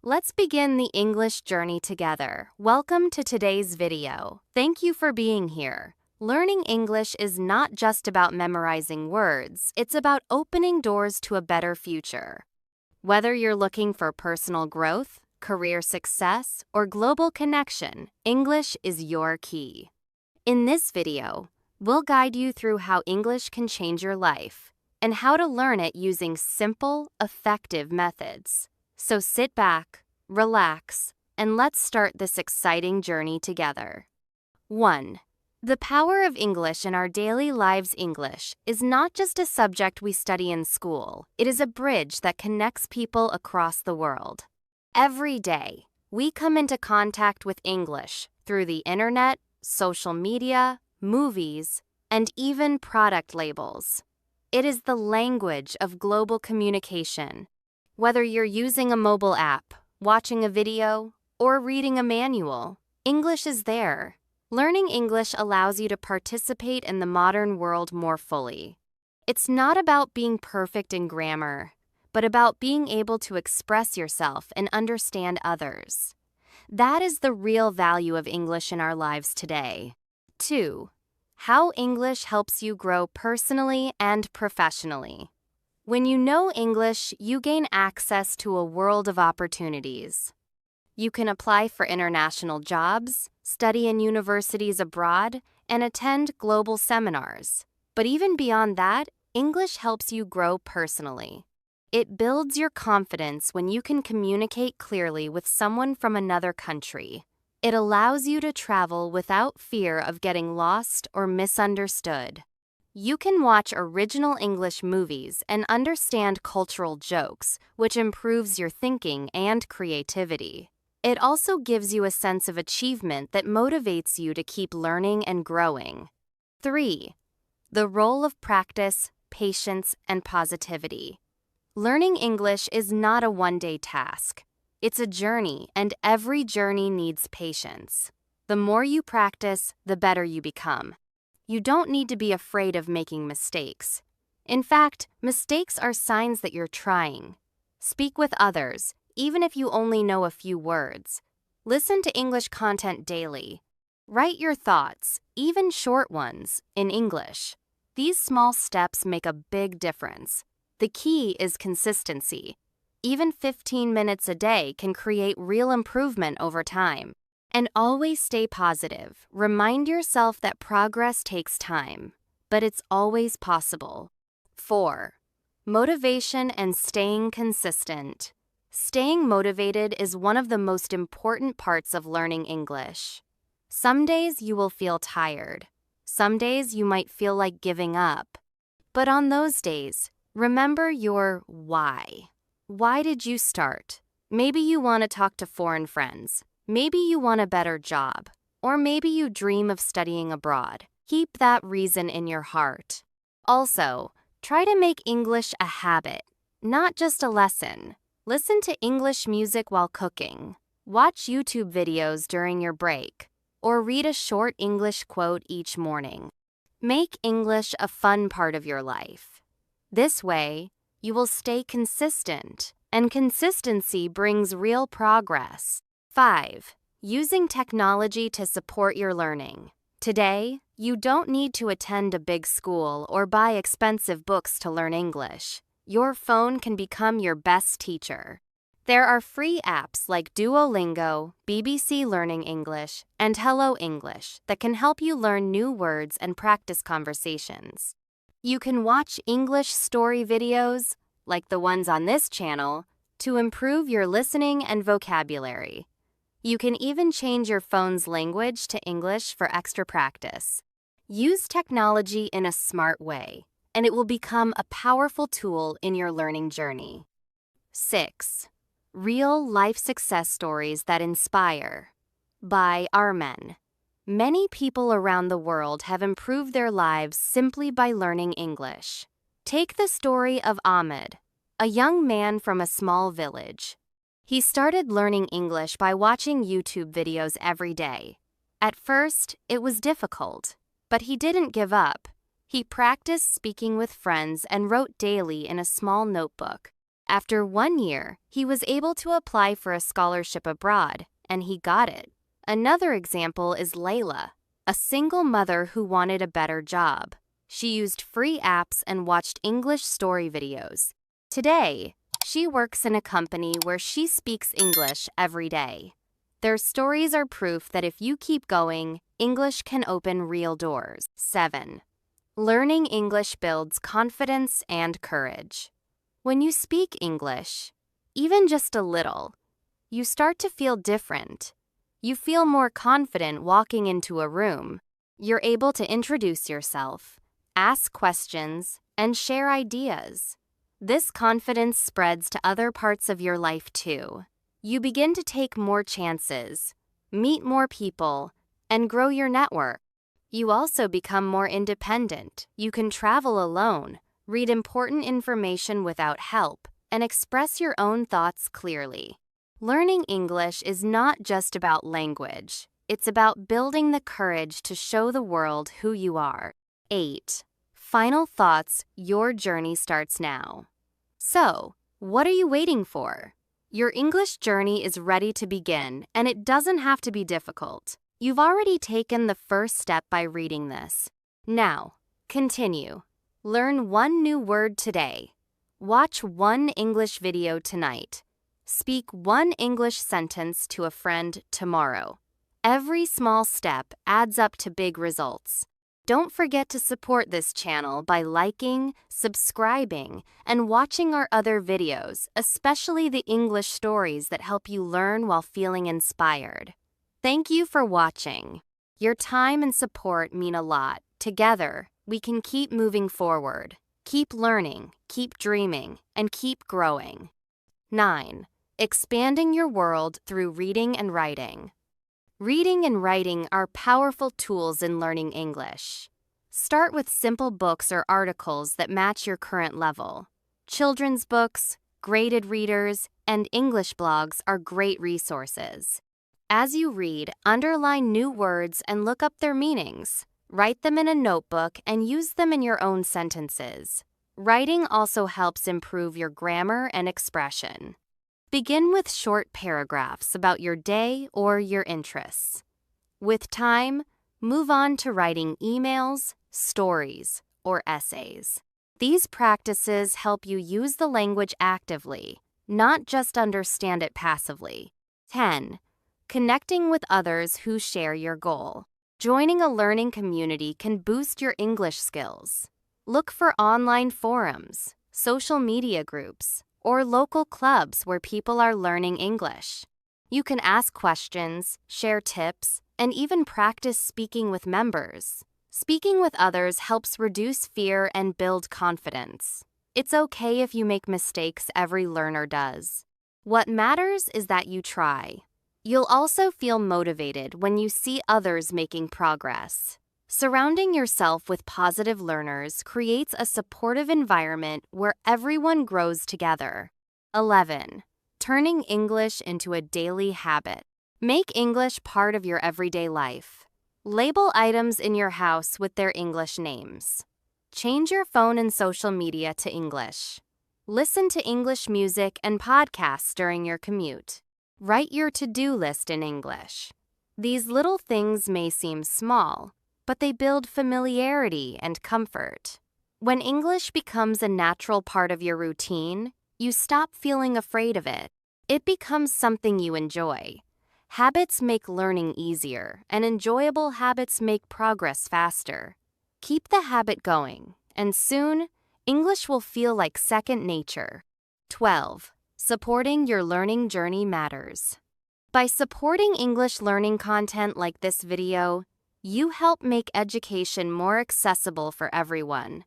Let's begin the English journey together. Welcome to today's video. Thank you for being here. Learning English is not just about memorizing words, it's about opening doors to a better future. Whether you're looking for personal growth, career success, or global connection, English is your key. In this video, we'll guide you through how English can change your life and how to learn it using simple, effective methods. So sit back, relax, and let's start this exciting journey together. 1. The power of English in our daily lives. English is not just a subject we study in school, it is a bridge that connects people across the world. Every day, we come into contact with English through the internet, social media, movies, and even product labels. It is the language of global communication. Whether you're using a mobile app, watching a video, or reading a manual, English is there. Learning English allows you to participate in the modern world more fully. It's not about being perfect in grammar, but about being able to express yourself and understand others. That is the real value of English in our lives today. 2. How English helps you grow personally and professionally. When you know English, you gain access to a world of opportunities. You can apply for international jobs, study in universities abroad, and attend global seminars. But even beyond that, English helps you grow personally. It builds your confidence when you can communicate clearly with someone from another country. It allows you to travel without fear of getting lost or misunderstood. You can watch original English movies and understand cultural jokes, which improves your thinking and creativity. It also gives you a sense of achievement that motivates you to keep learning and growing. 3. The role of practice, patience, and positivity. Learning English is not a one-day task. It's a journey, and every journey needs patience. The more you practice, the better you become. You don't need to be afraid of making mistakes. In fact, mistakes are signs that you're trying. Speak with others, even if you only know a few words. Listen to English content daily. Write your thoughts, even short ones, in English. These small steps make a big difference. The key is consistency. Even 15 minutes a day can create real improvement over time. And always stay positive. Remind yourself that progress takes time, but it's always possible. 4. Motivation and staying consistent. Staying motivated is one of the most important parts of learning English. Some days you will feel tired. Some days you might feel like giving up. But on those days, remember your why. Why did you start? Maybe you want to talk to foreign friends. Maybe you want a better job, or maybe you dream of studying abroad. Keep that reason in your heart. Also, try to make English a habit, not just a lesson. Listen to English music while cooking. Watch YouTube videos during your break, or read a short English quote each morning. Make English a fun part of your life. This way, you will stay consistent, and consistency brings real progress. 5. Using technology to support your learning. Today, you don't need to attend a big school or buy expensive books to learn English. Your phone can become your best teacher. There are free apps like Duolingo, BBC Learning English, and Hello English that can help you learn new words and practice conversations. You can watch English story videos, like the ones on this channel, to improve your listening and vocabulary. You can even change your phone's language to English for extra practice. Use technology in a smart way, and it will become a powerful tool in your learning journey. 6. Real-life success stories that inspire. By Armen. Many people around the world have improved their lives simply by learning English. Take the story of Ahmed, a young man from a small village. He started learning English by watching YouTube videos every day. At first, it was difficult, but he didn't give up. He practiced speaking with friends and wrote daily in a small notebook. After 1 year, he was able to apply for a scholarship abroad, and he got it. Another example is Layla, a single mother who wanted a better job. She used free apps and watched English story videos. Today, she works in a company where she speaks English every day. Their stories are proof that if you keep going, English can open real doors. 7. Learning English builds confidence and courage. When you speak English, even just a little, you start to feel different. You feel more confident walking into a room. You're able to introduce yourself, ask questions, and share ideas. This confidence spreads to other parts of your life too. You begin to take more chances, meet more people, and grow your network. You also become more independent. You can travel alone, read important information without help, and express your own thoughts clearly. Learning English is not just about language. It's about building the courage to show the world who you are. 8. Final thoughts, your journey starts now. So, what are you waiting for? Your English journey is ready to begin, and it doesn't have to be difficult. You've already taken the first step by reading this. Now, continue. Learn one new word today. Watch one English video tonight. Speak one English sentence to a friend tomorrow. Every small step adds up to big results. Don't forget to support this channel by liking, subscribing, and watching our other videos, especially the English stories that help you learn while feeling inspired. Thank you for watching. Your time and support mean a lot. Together, we can keep moving forward, keep learning, keep dreaming, and keep growing. 9. Expanding your world through reading and writing. Reading and writing are powerful tools in learning English. Start with simple books or articles that match your current level. Children's books, graded readers, and English blogs are great resources. As you read, underline new words and look up their meanings. Write them in a notebook and use them in your own sentences. Writing also helps improve your grammar and expression. Begin with short paragraphs about your day or your interests. With time, move on to writing emails, stories, or essays. These practices help you use the language actively, not just understand it passively. 10. Connecting with others who share your goal. Joining a learning community can boost your English skills. Look for online forums, social media groups, or local clubs where people are learning English. You can ask questions, share tips, and even practice speaking with members. Speaking with others helps reduce fear and build confidence. It's okay if you make mistakes, every learner does. What matters is that you try. You'll also feel motivated when you see others making progress. Surrounding yourself with positive learners creates a supportive environment where everyone grows together. 11. Turning English into a daily habit. Make English part of your everyday life. Label items in your house with their English names. Change your phone and social media to English. Listen to English music and podcasts during your commute. Write your to-do list in English. These little things may seem small, but they build familiarity and comfort. When English becomes a natural part of your routine, you stop feeling afraid of it. It becomes something you enjoy. Habits make learning easier, and enjoyable habits make progress faster. Keep the habit going, and soon, English will feel like second nature. 12. Supporting your learning journey matters. By supporting English learning content like this video, you help make education more accessible for everyone.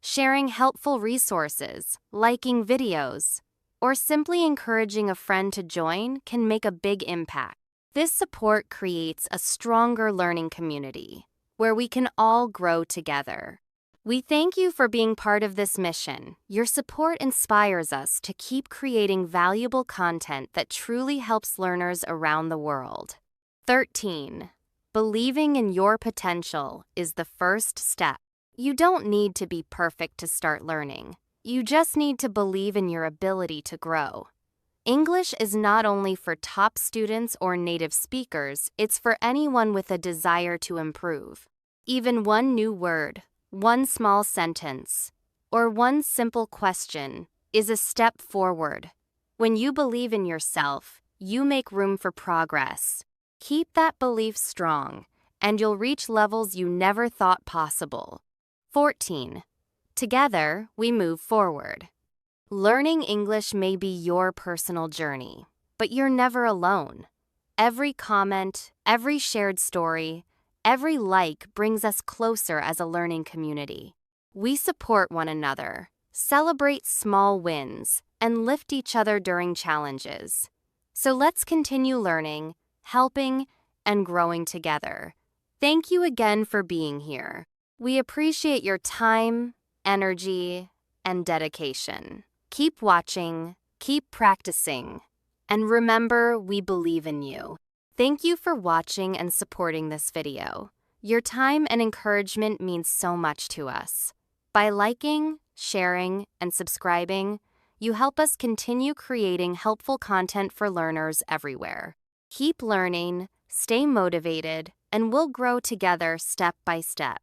Sharing helpful resources, liking videos, or simply encouraging a friend to join can make a big impact. This support creates a stronger learning community, where we can all grow together. We thank you for being part of this mission. Your support inspires us to keep creating valuable content that truly helps learners around the world. 13. Believing in your potential is the first step. You don't need to be perfect to start learning. You just need to believe in your ability to grow. English is not only for top students or native speakers, it's for anyone with a desire to improve. Even one new word, one small sentence, or one simple question is a step forward. When you believe in yourself, you make room for progress. Keep that belief strong, and you'll reach levels you never thought possible. 14. Together, we move forward. Learning English may be your personal journey, but you're never alone. Every comment, every shared story, every like brings us closer as a learning community. We support one another, celebrate small wins, and lift each other during challenges. So let's continue learning, helping, and growing together. Thank you again for being here. We appreciate your time, energy, and dedication. Keep watching, keep practicing, and remember, we believe in you. Thank you for watching and supporting this video. Your time and encouragement means so much to us. By liking, sharing, and subscribing, you help us continue creating helpful content for learners everywhere. Keep learning, stay motivated, and we'll grow together step by step.